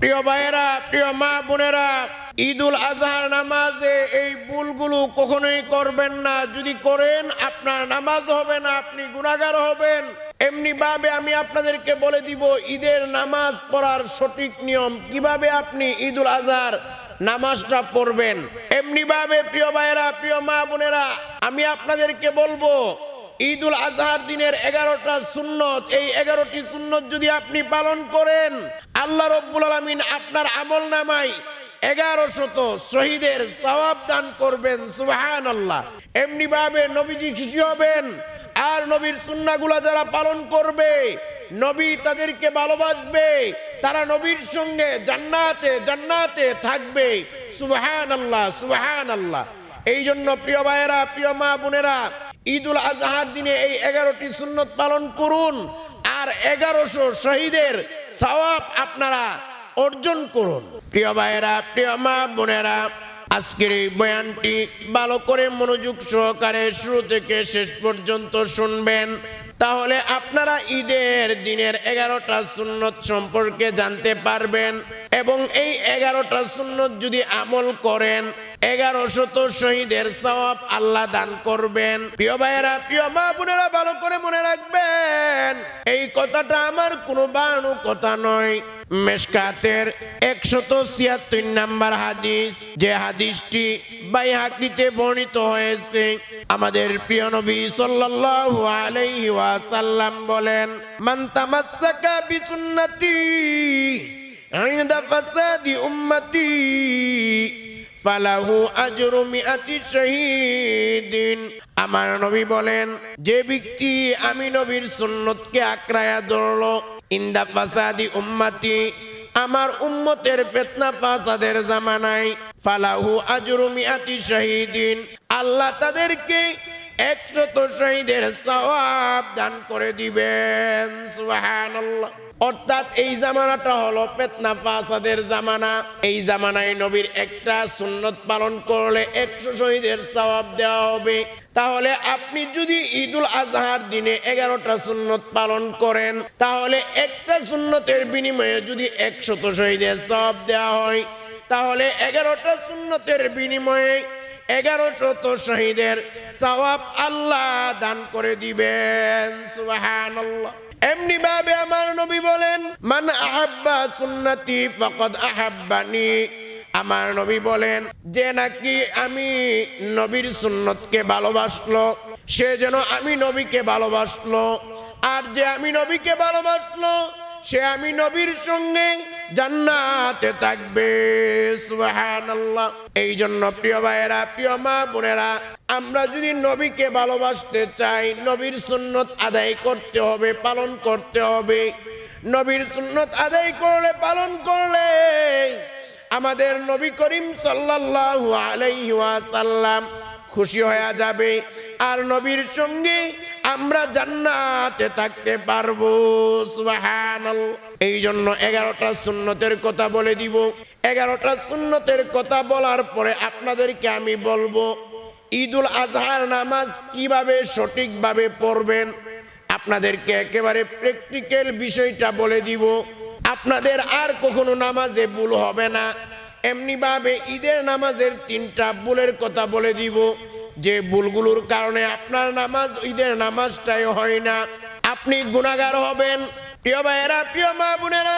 প্রিয় ভাইয়েরা, প্রিয় মা বোনেরা, ঈদুল আজহার নামাজে এই ভুলগুলো কখনোই করবেন না। যদি করেন আপনার নামাজ হবে না, আপনি গুনাহগার হবেন। এমনি ভাবে আমি আপনাদেরকে বলে দিব ঈদের নামাজ পড়ার সঠিক নিয়ম, কিভাবে আপনি ঈদুল আজহার নামাজটা পড়বেন। এমনি ভাবে প্রিয় ভাইয়েরা, প্রিয় মা বোনেরা, আমি আপনাদেরকে বলবো ঈদুল আজহার দিনের 11টা সুন্নত, এই 11টি সুন্নত যদি আপনি পালন করেন, আল্লাহ রাব্বুল আলামিন আপনার আমলনামায় 1100 শহীদের সওয়াব দান করবেন। সুবহানাল্লাহ। এমনি ভাবে নবীজি খুশি হবেন, আর নবীর সুন্নাহগুলো যারা পালন করবে নবী তাদেরকে ভালোবাসবে, তারা নবীর সঙ্গে জান্নাতে থাকবে। সুবহানাল্লাহ, সুবহানাল্লাহ। এই জন্য প্রিয় ভাইয়েরা, প্রিয় মা বোনেরা, ঈদুল আজহার দিনে এই 11টি সুন্নত পালন করুন, আর 1100 শহীদের সওয়াব আপনারা অর্জন করুন। প্রিয় ভাইয়েরা, প্রিয় মা বোনেরা, আজকের এই বয়ানটি ভালো করে মনোযোগ সহকারে শুরু থেকে শেষ পর্যন্ত শুনবেন, তাহলে আপনারা ঈদের দিনের 11টা সুন্নত সম্পর্কে জানতে পারবেন, এবং এই 11টা সুন্নত যদি আমল করেন 1100 শহীদের সওয়াব আল্লাহ দান করবেন। প্রিয় ভাইয়েরা, প্রিয় মা বোনেরা, ভালো করে মনে রাখবেন, এই কথাটা আমার কোনো বানানো কথা নয়। মিশকাতের 176 নম্বর হাদিস, যে হাদিসটি বাইহাকিতে বর্ণিত হয়েছে, আমাদের প্রিয় নবী সাল্লাল্লাহু আলাইহি ওয়াসাল্লাম বলেন, মান তামাসসাকা বিসুন্নতি ইনদা ফাসাদি উম্মতি ফালাহু আজরু মিআতি শাহীদিন। আমার নবী বলেন, যে ব্যক্তি আমি নবীর সুন্নতকে আঁকড়ায়া ধরলো, ইনদা ফাসাদি উম্মতি, আমার উম্মতের ফিতনা ফাসাদের জামানায়, ফালাহু আজরু মিআতি শাহীদিন, আল্লাহ তাদেরকে 100 শহীদের সওয়াব দান করে দিবেন। সুবহানাল্লাহ। অর্থাৎ এই জামানাটা হলো ফিতনা ফাসাদের জামানা। এই জামানায় নবীর একটা সুন্নত পালন করলে 100 শহীদের সওয়াব দেওয়া হবে। তাহলে আপনি যদি ঈদুল আজহার দিনে 11টা সুন্নত পালন করেন, তাহলে একটা সুন্নতের বিনিময়ে যদি 100 শহীদের সওয়াব দেওয়া হয়, তাহলে 11টা সুন্নতের বিনিময়ে 1100 শহীদের সওয়াব আল্লাহ দান করে দিবেন। সুবহানাল্লাহ। এমনি ভাবে আমার নবী বলেন, মান আহাব্বা সুন্নতি ফাকাদ আহাব্বানি, আমার নবী বলেন, যে নাকি আমি নবীর সুন্নতকে ভালোবাসলো, সে যেন আমি নবীকে ভালোবাসলো, আর যে আমি নবীকে ভালোবাসলো সে আমি নবীর সঙ্গে জান্নাতে থাকবে। সুবহানাল্লাহ। এই জন্য প্রিয় ভাইয়েরা, প্রিয় মা বোনেরা, আমরা যদি নবীকে ভালোবাসতে চাই, নবীর সুন্নত আদায় করতে হবে, পালন করতে হবে। নবীর সুন্নত আদায় করলে, পালন করলে আমাদের নবী করিম সাল্লাল্লাহু আলাইহি ওয়াসাল্লাম খুশি হয়ে যাবে, আর নবীর সঙ্গে আমরা জান্নাতে থাকতে পারবো। সুবহানাল্লাহ। এই জন্য 11টা সুন্নতের কথা বলে দিব। 11টা সুন্নতের কথা বলার পরে আপনাদেরকে আমি বলবো ঈদুল আজহার নামাজ কিভাবে সঠিকভাবে পড়বেন। আপনাদেরকে একেবারে প্র্যাকটিক্যাল বিষয়টা বলে দিব, আপনাদের আর কখনো নামাজে ভুল হবে না। এমনি ভাবে ঈদের নামাজের 3টা ভুলের কথা বলে দিব, যে ভুলগুলোর কারণে আপনার নামাজ, ঈদের নামাজটাই হয় না, আপনি গুনাহগার হবেন। প্রিয় ভাইয়েরা, প্রিয় মা বোনেরা,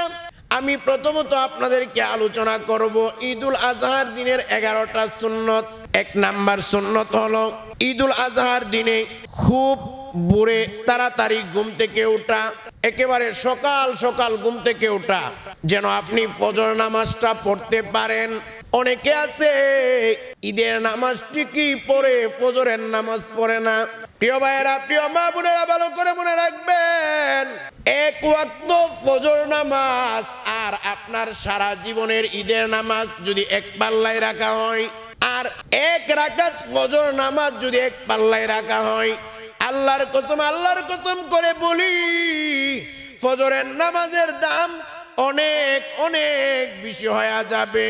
আমি প্রথমত আপনাদেরকে আলোচনা করব ঈদুল আজহার দিনের 11টা সুন্নত। 1 নাম্বার সুন্নত হলো ঈদুল আজহার দিনে খুব ভোরে তাড়াতাড়ি ঘুম থেকে ওঠা, একেবারে সকাল সকাল ঘুম থেকে ওঠা, যেন আপনি ফজর নামাজটা পড়তে পারেন। অনেকে আছে ঈদের নামাজ ঠিকই পড়ে, ফজরের নামাজ পড়ে না। প্রিয় ভাইয়েরা, প্রিয় মা বোনেরা, ভালো করে মনে রাখবেন, 1 ওয়াক্ত ফজর নামাজ আর আপনার সারা জীবনের ঈদের নামাজ যদি এক পাল্লায় রাখা হয়, আর 1 রাকাত ফজর নামাজ যদি এক পাল্লায় রাখা হয়, আল্লাহর কসম করে বলি, ফজরের নামাজের দাম অনেক অনেক বেশি হয়ে যাবে।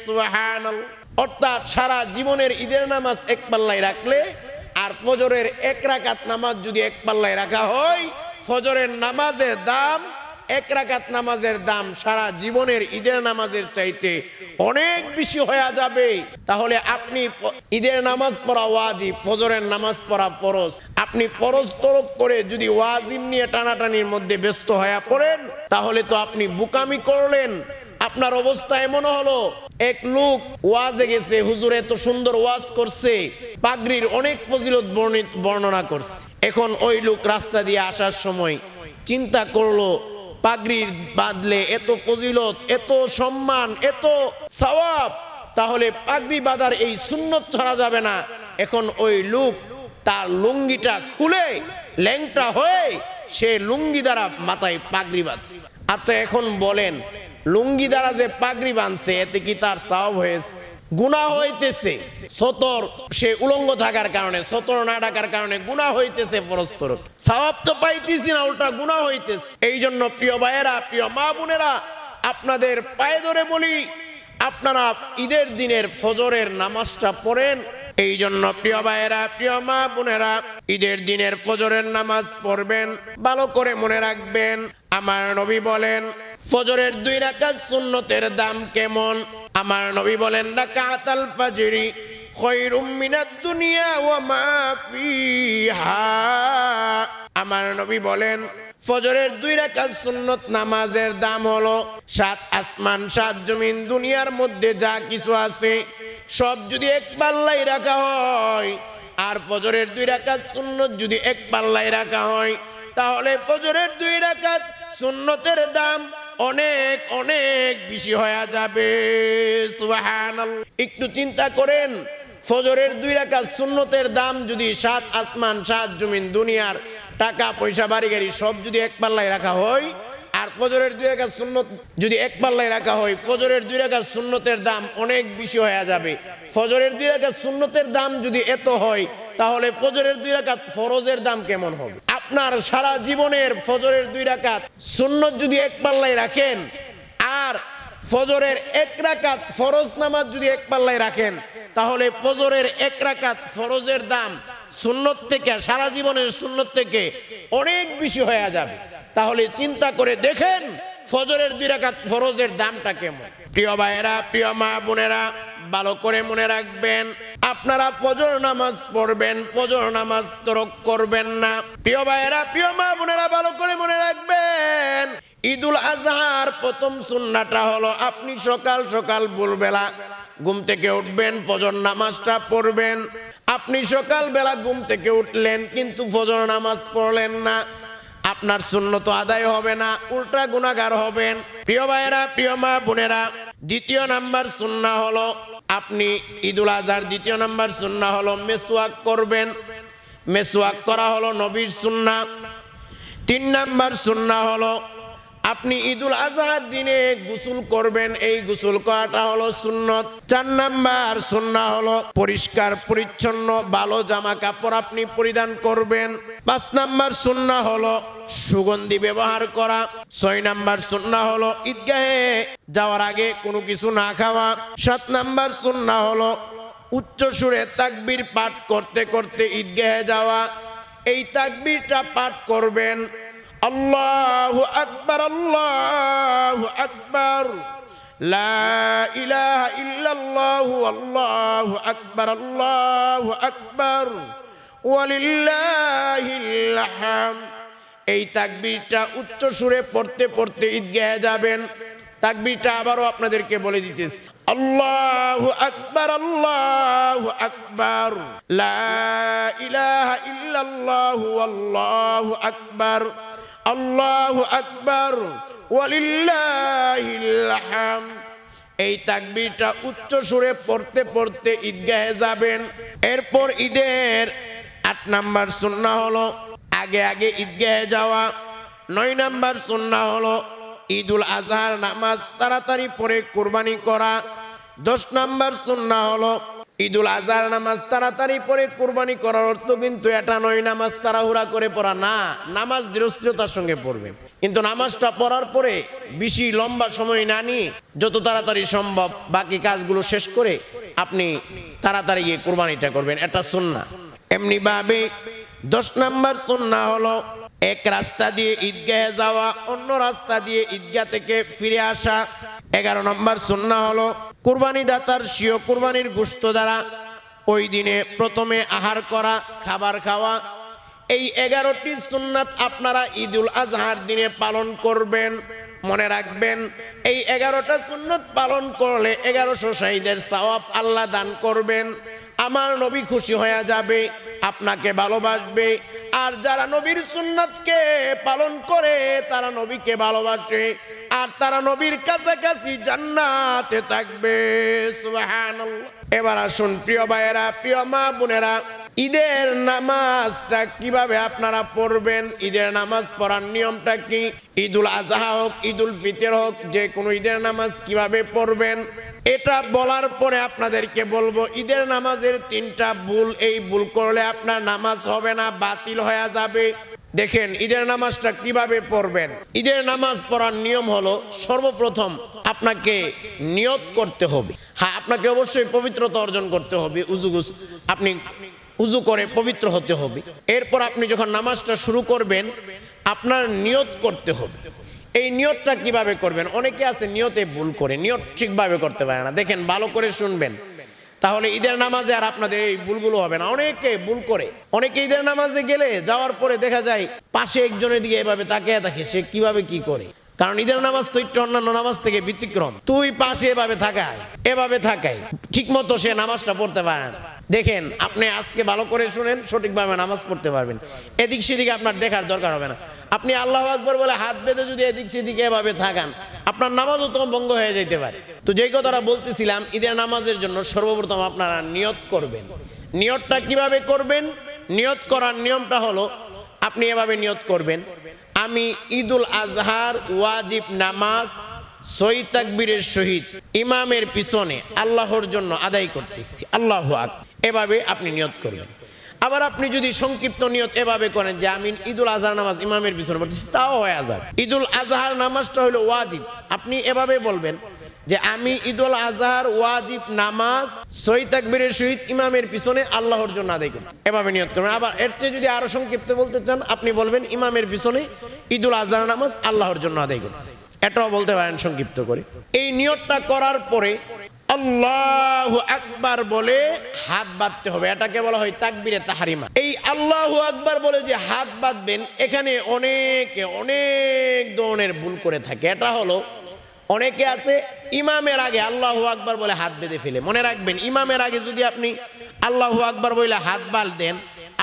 সুবহানাল্লাহ। অর্থাৎ সারা জীবনের ঈদের নামাজ এক পাল্লায় রাখলে, আর ফজরের 1 রাকাত নামাজ যদি এক পাল্লায় রাখা হয়, ফজরের নামাজের দাম এক রাকাত নামাজের দাম সারা জীবনের ঈদের নামাজের চাইতে অনেক বেশি হয়ে যাবে। তাহলে আপনি ঈদের নামাজ পড়া ওয়াজিব, ফজরের নামাজ পড়া ফরজ, আপনি ফরজ তরক করে যদি ওয়াজিব নিয়ে টানাটানির মধ্যে ব্যস্ত হয়ে পড়েন তাহলে তো আপনি বুকামি করলেন। আপনার অবস্থা এমন হলো, এক লোক ওয়াজে গেছে, হুজুর এত সুন্দর ওয়াজ করছে, পাগড়ির অনেক ফজিলত বর্ণনা করছে। এখন ওই লোক রাস্তা দিয়ে আসার সময় চিন্তা করলো, পাগড়ির বাঁধলে এত ফজিলত, এত সম্মান, এত সওয়াব, তাহলে পাগড়ি বাঁধার এই সুন্নত ছাড়া যাবে না। এখন ওই লোক তার লুঙ্গিটা খুলে ল্যাংটা হয়ে সে লুঙ্গি দ্বারা মাথায় পাগড়ি বাঁধছে। আচ্ছা এখন বলেন, লুঙ্গি দ্বারা যে পাগড়ি বাঁধছে এতে কি তার সওয়াব হয়েছে? গুনাহ হইতেছে। সতর সে উলঙ্গ থাকার কারণে, সতর না ডাকার কারণে গুনাহ হইতেছে ফরজ তরক, সওয়াব তো পাইতেছি না, উল্টা গুনাহ হইতেছে। এই জন্য প্রিয় ভাইয়েরা, প্রিয় মা বোনেরা, আপনাদের পায়ে ধরে বলি, আপনারা ঈদের দিনের ফজরের নামাজটা পড়েন। এই জন্য প্রিয় ভাইয়েরা, প্রিয় মা বোনেরা, ঈদের দিনের ফজরের নামাজ পড়বেন, ভালো করে মনে রাখবেন। আমার নবী বলেন ফজরের 2 রাকাত সুন্নতের দাম কেমন। আমার নবী বলেন রাকাতাল ফাজরি খায়রুম মিনাদ দুনিয়া ওয়া মা ফিহা। আমার নবী বলেন ফজরের 2 রাকাত সুন্নত নামাজের দাম হলো 7 আসমান 7 জমিন, দুনিয়ার মধ্যে যা কিছু আছে সব যদি এক পাল্লায় রাখা হয়, আর ফজরের 2 রাকাত সুন্নত যদি এক পাল্লায় রাখা হয়, তাহলে ফজরের 2 রাকাত সুন্নতের দাম অনেক অনেক বেশি হয়ে যাবে। সুবহানাল্লাহ। একটু চিন্তা করেন, ফজরের 2 রাকাত সুন্নতের দাম যদি 7 আসমান 7 জমিন, দুনিয়ার টাকা পয়সা বাড়ি গাড়ি সব যদি এক পাল্লায় রাখা হয়, আর ফজরের 2 রাকাত সুন্নত যদি এক পাল্লায় রাখা হয়, ফজরের 2 রাকাত সুন্নতের দাম অনেক বেশি হয়ে যাবে। ফজরের 2 রাকাত সুন্নতের দাম যদি এত হয়, তাহলে ফজরের 2 রাকাত ফরজের দাম কেমন হবে? আপনার সারা জীবনের ফজরের 2 রাকাত সুন্নত যদি এক পাল্লায় রাখেন, আর ফজরের 1 রাকাত ফরজ নামাজ যদি এক পাল্লায় রাখেন, তাহলে ফজরের 1 রাকাত ফরজের দাম সুন্নত থেকে, সারা জীবনের সুন্নত থেকে অনেক বেশি হয়ে যাবে। তাহলে চিন্তা করে দেখেন ফজরের 2 রাকাত ফরজের দামটা কেমন। প্রিয় ভাইয়েরা, প্রিয় মা বোনেরা, ভালো করে মনে রাখবেন, আপনারা ফজর নামাজ পড়বেন, ফজর নামাজ তরক করবেন না। প্রিয় ভাইয়েরা, প্রিয় মা বোনেরা, ভালো করে মনে রাখবেন, ঈদুল আজহার প্রথম সুন্নাহটা হলো আপনি সকাল সকাল ভোরবেলা ঘুম থেকে উঠবেন, ফজর নামাজটা পড়বেন। আপনি সকালবেলা ঘুম থেকে উঠলেন কিন্তু ফজর নামাজ পড়লেন না, আপনার সুন্নত আদায় হবে না, উল্টা গুনাহগার হবেন। প্রিয় ভাইয়েরা, প্রিয় মা বোনেরা, দ্বিতীয় নাম্বার সুন্নাহ হলো আপনি ঈদুল আজহার দ্বিতীয় নাম্বার সুন্নাহ হলো মেসওয়াক করবেন। মেসওয়াক করা হলো নবীর সুন্নাহ। 3 নাম্বার সুন্নাহ হলো আপনি ঈদুল আজহার দিনে গোসল করবেন, এই গোসল করাটা হলো সুন্নত। 4 নাম্বার সুন্নাহ হলো পরিষ্কার পরিচ্ছন্ন ভালো জামা কাপড় আপনি পরিধান করবেন। 5 নাম্বার সুন্নাহ হলো সুগন্ধি ব্যবহার করা। 6 নাম্বার সুন্নাহ হলো ঈদগাহে যাওয়ার আগে কোনো কিছু না খাওয়া। 7 নাম্বার সুন্নাহ হলো উচ্চ সুরে তাকবীর পাঠ করতে করতে ঈদগাহে যাওয়া। এই তাকবীরটা পাঠ করবেন, আল্লাহু আকবার, আল্লাহু আকবার, লা ইলাহা ইল্লাল্লাহু, আল্লাহু আকবার, আল্লাহু আকবার, ওয়ালিল্লাহিল হামদ। এই তাকবীরটা উচ্চ সুরে পড়তে পড়তে ঈদগাহে যাবেন। তাকবীরটা আবারও আপনাদেরকে বলে দিতেছি, আল্লাহু আকবার, আল্লাহু আকবার, লা ইলাহা ইল্লাল্লাহু, আল্লাহু আকবার, আল্লাহু আকবার, ওয়ালিল্লাহিল হামদ। এই তাকবীরটা উচ্চ সুরে পড়তে পড়তে ঈদগাহে যাবেন। এরপর ঈদের 8 নাম্বার সুন্নাহ হলো আগে আগে ঈদগাহে যাওয়া। 9 নাম্বার সুন্নাহ হলো ঈদুল আজহার নামাজ তাড়াতাড়ি পড়ে কুরবানি করা। 10 নাম্বার সুন্নাহ হলো ঈদুল আজহার নামাজ তাড়াতাড়ি পড়ে কুরবানি করার অর্থ কিন্তু এটা নয় নামাজ তাড়াহুড়া করে পড়া না, নামাজ ধীরস্থিরতার সঙ্গে পড়বে। কিন্তু নামাজটা পড়ার পরে বেশি লম্বা সময় না নিয়ে যত তাড়াতাড়ি সম্ভব বাকি কাজগুলো শেষ করে আপনি তাড়াতাড়ি গিয়ে কুরবানিটা করবেন, এটা সুন্নাহ। এমনি ভাবে 10 নাম্বার সুন্নাহ হলো এক রাস্তা দিয়ে ঈদগাহে যাওয়া, অন্য রাস্তা দিয়ে ঈদগাহ থেকে ফিরে আসা। 11 নম্বর সুন্নাহ হলো কুরবানি দাতার স্বীয় কুরবানির গোশত দ্বারা ওই দিনে প্রথমে আহার করা, খাবার খাওয়া। এই 11টি সুন্নাত আপনারা ঈদুল আজহার দিনে পালন করবেন। মনে রাখবেন, এই 11টা সুন্নাত পালন করলে 1100 শহীদের সওয়াব আল্লাহ দান করবেন। আমার নবী খুশি হয়ে যাবে, আপনাকে ভালোবাসবে। আর যারা নবীর সুন্নাতকে পালন করে তারা নবীকে ভালোবাসে, আর তারা নবীর কাছাকাছি জান্নাতে থাকবে। সুবহানাল্লাহ। এবার আসুন প্রিয় ভাইয়েরা, প্রিয় মা বোনেরা, ঈদের নামাজটা কিভাবে আপনারা পড়বেন, ঈদের নামাজ পড়ার নিয়মটা কি, ঈদুল আজহা হোক, ঈদুল ফিতর হোক, যে কোনো ঈদের নামাজ কিভাবে পড়বেন, এটা বলার পরে আপনাদেরকে বলবো ঈদের নামাজের 3টা ভুল। এই ভুল করলে আপনার নামাজ হবে না, বাতিল হয়ে যাবে। দেখেন ঈদের নামাজটা কিভাবে পড়বেন। ঈদের নামাজ পড়ার নিয়ম হলো সর্বপ্রথম আপনাকে নিয়ত করতে হবে। হ্যাঁ, আপনাকে অবশ্যই পবিত্রতা অর্জন করতে হবে। আপনি উজু করে পবিত্র হতে হবে। এরপর আপনি যখন নামাজটা শুরু করবেন আপনার নিয়ত করতে হবে। এই নিয়তটা কিভাবে করবেন? অনেকে আছে নিয়তে ভুল করে, নিয়ত ঠিকভাবে করতে পারে না। দেখেন, ভালো করে শুনবেন, তাহলে ঈদের নামাজে আর আপনাদের এই ভুলগুলো হবে না। অনেকে ভুল করে, অনেকে ঈদের নামাজে গেলে যাওয়ার পরে দেখা যায় পাশে একজনের দিকে এভাবে তাকিয়ে থাকে, সে কিভাবে কি করে। কারণ ঈদের নামাজ তো একটু অন্যান্য নামাজ থেকে ব্যতিক্রম। তুই পাশে এভাবে থাকায় ঠিক মতো সে নামাজটা পড়তে পারে না। দেখেন, আপনি আজকে ভালো করে শুনেন, সঠিকভাবে নামাজ পড়তে পারবেন। এদিক সেদিকে আপনার দেখার দরকার হবে না। আপনি আল্লাহু আকবার বলে হাত বেঁধে যদি এদিক সেদিকে এভাবে থাকান, আপনার নামাজও তো ভঙ্গ হয়ে যেতে পারে। তো যেই কথাটা বলতেছিলাম, ঈদের নামাজের জন্য সর্বপ্রথম আপনারা নিয়ত করবেন। নিয়তটা কিভাবে করবেন? নিয়ত করার নিয়মটা হলো আপনি এভাবে নিয়ত করবেন, আমি ঈদুল আজহার ওয়াজিব নামাজ 6 তাকবীরের সহিত ইমামের পিছনে আল্লাহর জন্য আদায় করতেছি, আল্লাহু আকবার। এভাবে আপনি নিয়ত করবেন। আবার আপনি যদি সংক্ষিপ্ত নিয়ত এভাবে করেন যে আমি ঈদুল আজহার নামাজ ইমামের পিছনে পড়তেছি, তাও হয়ে যাবে। ঈদুল আজহার নামাজটা হলো ওয়াজিব। আপনি এভাবে বলবেন যে আমি ঈদুল আজহার ওয়াজিব নামাজ 6 তাকবীরের সহিত ইমামের পিছনে আল্লাহর জন্য আদায় করব, এভাবে নিয়ত করবেন। আবার এর চেয়ে যদি আরো সংক্ষিপ্ত বলতে চান, আপনি বলবেন ইমামের পিছনে ঈদুল আজহার নামাজ আল্লাহর জন্য আদায় করতেছি, এটাও বলতে পারেন সংক্ষিপ্ত করে। এই নিয়তটা করার পরে আল্লাহু আকবার বলে হাত বাঁধতে হবে। এটাকে বলা হয় তাকবীরে তাহরিমা। এই আল্লাহু আকবার বলে যে হাত বাঁধবেন, এখানে অনেক ধরনের ভুল করে থাকে। এটা হলো, অনেকে আছে ইমামের আগে আল্লাহু আকবার বলে হাত বেঁধে ফেলে। মনে রাখবেন, ইমামের আগে যদি আপনি আল্লাহু আকবার বলে হাত বাঁধেন,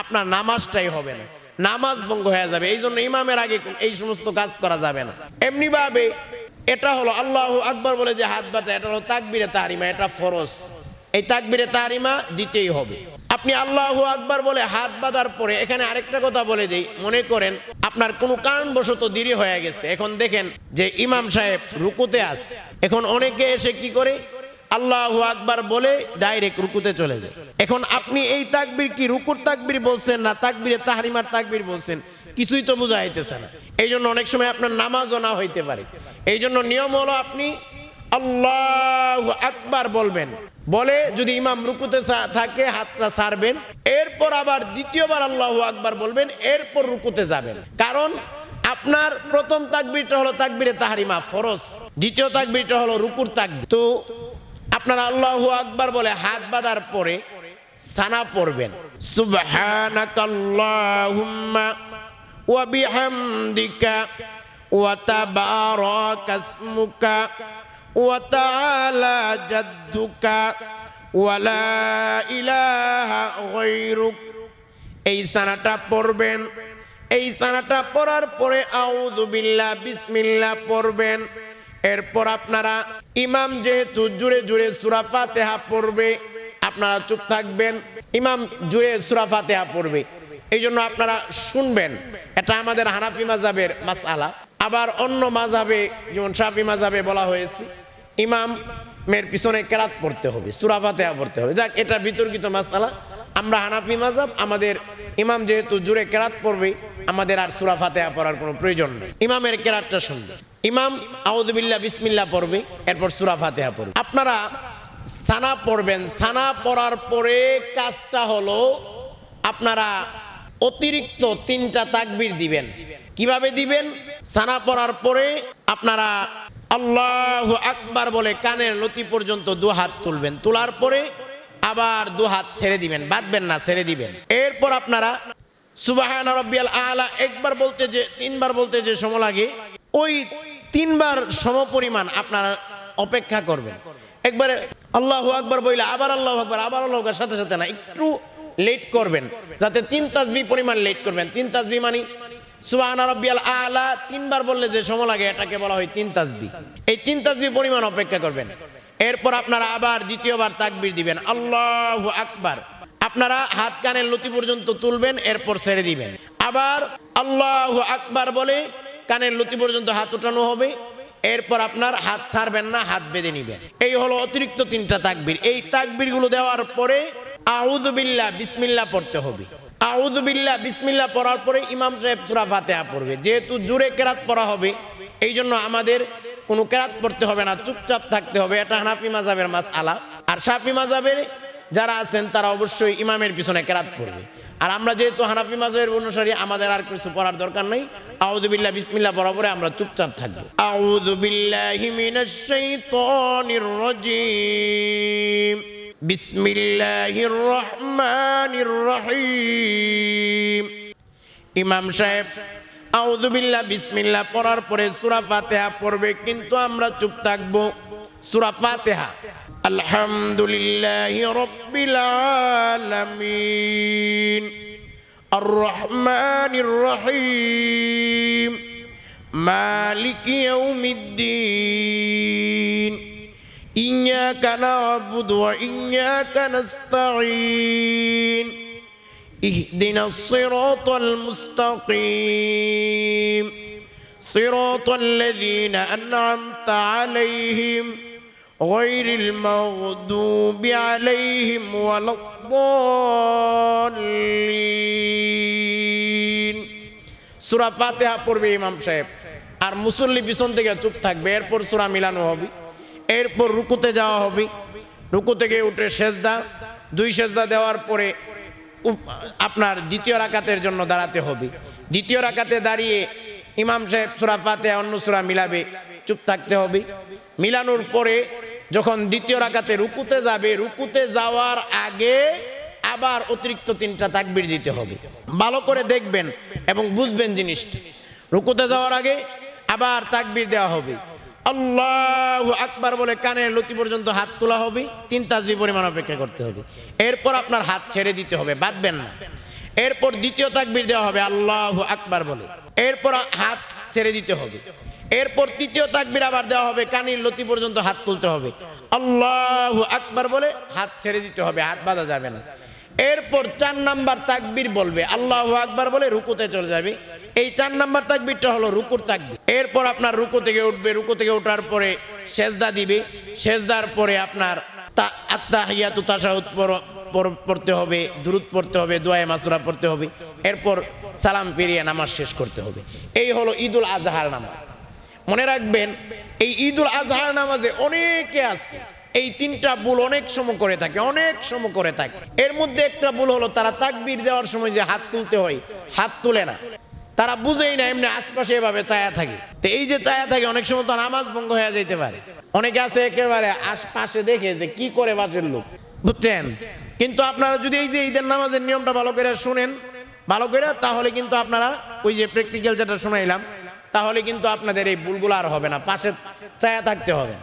আপনার নামাজটাই হবে না, নামাজ ভঙ্গ হয়ে যাবে। এই জন্য ইমামের আগে এই সমস্ত কাজ করা যাবে না। এমনি ভাবে এটা হলো আল্লাহু আকবার বলে যে হাত বাঁধে, এটা হলো তাকবীরে তাহরিমা, এটা ফরজ। এই তাকবীরে তাহরিমা দিতেই হবে। আপনি আল্লাহু আকবার বলে হাত বাঁধার পরে এখানে আরেকটা কথা বলে দেই, মনে করেন আপনার কোনো কারণবশত দেরি হয়ে গেছে, এখন দেখেন যে ইমাম সাহেব রুকুতে আছে, এখন অনেকে এসে কি করে আল্লাহু আকবার বলে ডাইরেক্ট রুকুতে চলে যায়। এখন আপনি এই তাকবীর কি রুকুর তাকবীর বলছেন না তাকবীরে তাহরিমার তাকবীর বলছেন, কিছুই তো বোঝা যাইতেছে না। এই জন্য অনেক সময় আপনার নামাজও না হইতে পারে। এই জন্য নিয়ম হলো আপনি আল্লাহু আকবার বলবেন, বলে যদি ইমাম রুকুতে থাকে হাতটা ছাড়বেন, এরপর আবার দ্বিতীয়বার আল্লাহু আকবার বলবেন, এরপর রুকুতে যাবেন। কারণ আপনার প্রথম তাকবীরটা হলো তাকবীরে তাহরিমা ফরজ, দ্বিতীয় তাকবীরটা হলো রুকুর তাকবীর। তো আপনারা আল্লাহু আকবার বলে হাত বাঁধার পরে সানা পড়বেন, সুবহানাকাল্লাহুম্মা ওয়া বিহামদিকা ওয়া তাবারাকা ইসমুকা ওয়া তাআলা জাদ্দুকা ওয়া লা ইলাহা গায়রুক। এই সানাটা পড়বেন। এই সানাটা পড়ার পরে আউযু বিল্লাহ বিসমিল্লাহ পড়বেন। এরপর আপনারা ইমাম যেহেতু জুড়ে জুড়ে সূরা ফাতিহা পড়বে, আপনারা চুপ থাকবেন। ইমাম জুড়ে সূরা ফাতিহা পড়বে, এই জন্য আপনারা শুনবেন। এটা আমাদের হানাফি মাযহাবের মাসআলা। আবার অন্য মাযহাবে যেমন শাফি মাযহাবে বলা হয়েছে ইমামের পিছনে কেরাত পড়তে হবে, সূরা ফাতিহা পড়তে হবে। যাক, এটা বিতর্কিত মাসআলা। আমরা হানাফি মাযহাব, আমাদের ইমাম যেহেতু জুড়ে কেরাত পড়বে, আমাদের আর সূরা ফাতিহা পড়ার কোনো প্রয়োজন নেই। ইমামের কেরাতটা শুনবে। ইমাম আউযু বিল্লাহ বিসমিল্লাহ পড়বে, এরপর সূরা ফাতিহা পড়বে। আপনারা সানা পড়বেন। সানা পড়ার পরে কাজটা হলো আপনারা অতিরিক্ত 3টা তাকবীর দিবেন। কিভাবে দিবেন? সানা পড়ার পরে আপনারা আল্লাহু আকবার বলে কানের লতি পর্যন্ত 2 হাত তুলবেন, তোলার পরে আবার 2 হাত ছেড়ে দিবেন, বাঁধবেন না, ছেড়ে দিবেন। এরপর আপনারা সুবহানা রাব্বিয়াল আলা একবার বলতে যে 3বার বলতে যে সময় লাগে, ওই 3বার সমপরিমাণ আপনারা অপেক্ষা করবেন। একবারে আল্লাহু আকবার বইলে আবার আল্লাহু আকবার, আবার আল্লাহু আকবার সাথে সাথে না, একটু লেট করবেন, যাতে 3 তাসবিহ পরিমাণ লেট করবেন। 3 তাসবিহ মানে সুবহানা রাব্বিয়াল আলা 3বার বললে যে সময় লাগে এটাকে বলা হয় 3 তাসবিহ। এই 3 তাসবিহ পরিমাণ অপেক্ষা করবেন। এরপর আপনারা আবার দ্বিতীয়বার তাকবীর দিবেন, আল্লাহু আকবার। আপনারা হাত কানের লতি পর্যন্ত তুলবেন, এরপর ছেড়ে দিবেন। আবার আল্লাহু আকবার বলে কানের লতি পর্যন্ত হাত উঠানো হবে, এরপর আপনার হাত ছাড়বেন না, হাত বেঁধে নেবেন। এই হলো অতিরিক্ত 3টা তাকবীর। এই তাকবীরগুলো দেওয়ার পরে আউযু বিল্লাহ বিসমিল্লাহ পড়তে হবে। আউযু বিল্লাহ বিসমিল্লাহ পড়ার পরে ইমাম সাহেব সূরা ফাতিহা পড়বে। যেহেতু জোরে কেরাত পড়া হবে, এই জন্য আমাদের কোনো কেরাত পড়তে হবে না, চুপচাপ থাকতে হবে। এটা হানাফি মাযহাবের মাসআলা। আর শাফি মাযহাবের যারা আছেন তারা অবশ্যই ইমামের পিছনে কেরাত পড়বে। আর আমরা যেহেতু হানাফি মাযহাবের অনুসারী, আমাদের আর কিছু পড়ার দরকার নেই। আউযু বিল্লাহ বিসমিল্লাহ পড়ার পরে আমরা চুপচাপ থাকব। আউযু বিল্লাহি মিনাশ শাইতানির রাজীম, বিসমিল্লাহির রহমানির রহিম। ইমাম সাহেব আউযু বিল্লাহ বিসমিল্লাহ পড়ার পরে সূরা ফাতিহা পড়বে, কিন্তু আমরা চুপ থাকব। সূরা ফাতিহা আলহামদুলিল্লাহি রাব্বিল আলামিন আর রহমানির রহিম মালিকি ইয়াউমিদ্দিন ইয়্যাকা না'বুদু ওয়া ইয়্যাকা নাস্তাঈন ইহদিনাস সিরাতাল মুস্তাকিম সিরাতাল লাযীনা আন'আমতা আলাইহিম গায়রিল মাগদুবি আলাইহিম ওয়ালাদ-দাল্লিন। সূরা ফাতিহা পড়বে ইমাম সাহেব, আর মুসল্লি পিছন থেকে চুপ থাকবে। এরপর সূরা মিলানো হবে, এরপর রুকুতে যাওয়া হবে। রুকু থেকে উঠে সেজদা, 2 সেজদা দেওয়ার পরে আপনার দ্বিতীয় রাকাতের জন্য দাঁড়াতে হবে। দ্বিতীয় রাকাতে দাঁড়িয়ে ইমাম সাহেব সূরা ফাতিহা অন্য সূরা মিলাবে, চুপ থাকতে হবে। মিলানোর পরে যখন দ্বিতীয় রাকাতে রুকুতে যাবে, রুকুতে যাওয়ার আগে আবার অতিরিক্ত 3টা তাকবীর দিতে হবে। ভালো করে দেখবেন এবং বুঝবেন জিনিসটা। রুকুতে যাওয়ার আগে আবার তাকবীর দেওয়া হবে, আল্লাহু আকবার বলে কানের লতি পর্যন্ত হাত তোলা হবে, 3 তাসবিহ পরিমাণ অপেক্ষা করতে হবে। এরপর আপনার হাত ছেড়ে দিতে হবে, বাঁধবেন না। এরপর দ্বিতীয় তাকবীর দেওয়া হবে আল্লাহু আকবার বলে, এরপর হাত ছেড়ে দিতে হবে। এরপর তৃতীয় তাকবীর আবার দেওয়া হবে, কানের লতি পর্যন্ত হাত তুলতে হবে, আল্লাহু আকবার বলে হাত ছেড়ে দিতে হবে, হাত বাঁধা যাবে না। এরপর 4 নাম্বার তাকবীর বলবে, আল্লাহু আকবার বলে রুকুতে চলে যাবে। এই 4 নাম্বার তাকবীরটা হলো রুকুর তাকবীর। এরপর আপনার রুকু থেকে উঠবে, রুকু থেকে ওঠার পরে সেজদা দিবে। সেজদার পরে আপনার আত্তাহিয়াতু তাশাহুদ পড়তে হবে, দুরূদ পড়তে হবে, দোয়ায়ে মাসুরা পড়তে হবে। এরপর সালাম ফিরিয়ে নামাজ শেষ করতে হবে। এই হলো ঈদুল আজহার নামাজ। মনে রাখবেন, এই ঈদুল আজহার নামাজে অনেকে আছে এই 3টা ভুল অনেক সময় করে থাকে, অনেক সময় করে থাকে। এর মধ্যে একটা ভুল হলো তারা তাকবীর দেওয়ার সময় যে হাত তুলতে হয়, হাত তুলে না। তারা বুঝেই না, এমনি আশপাশে এভাবে চায়া থাকে। তো এই যে চায়া থাকে, অনেক সময় তো নামাজ ভঙ্গ হয়ে যেতে পারে। অনেকে আছে একেবারে আশপাশে দেখে যে কি করে বাসের লোক, বুঝছেন। কিন্তু আপনারা যদি এই যে ঈদের নামাজের নিয়মটা ভালো করে শুনেন, ভালো করে, তাহলে কিন্তু আপনারা ওই যে প্র্যাকটিক্যাল যেটা শোনাইলাম, তাহলে কিন্তু আপনাদের এই ভুলগুলো আর হবে না, পাশে চায়া থাকতে হবে।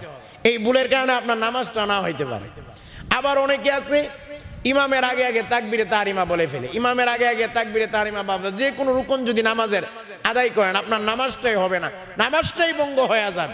এই ভুলের কারণে আপনার নামাজটা না হইতে পারে। আবার অনেকে আছে ইমামের আগে আগে তাকবীরে তাহরিমা বলে ফেলে। ইমামের আগে আগে তাকবীরে তাহরিমা বা যে কোনো রুকন যদি নামাজের আদায় করেন, আপনার নামাজটাই হবে না, নামাজটাই ভঙ্গ হয়ে যাবে।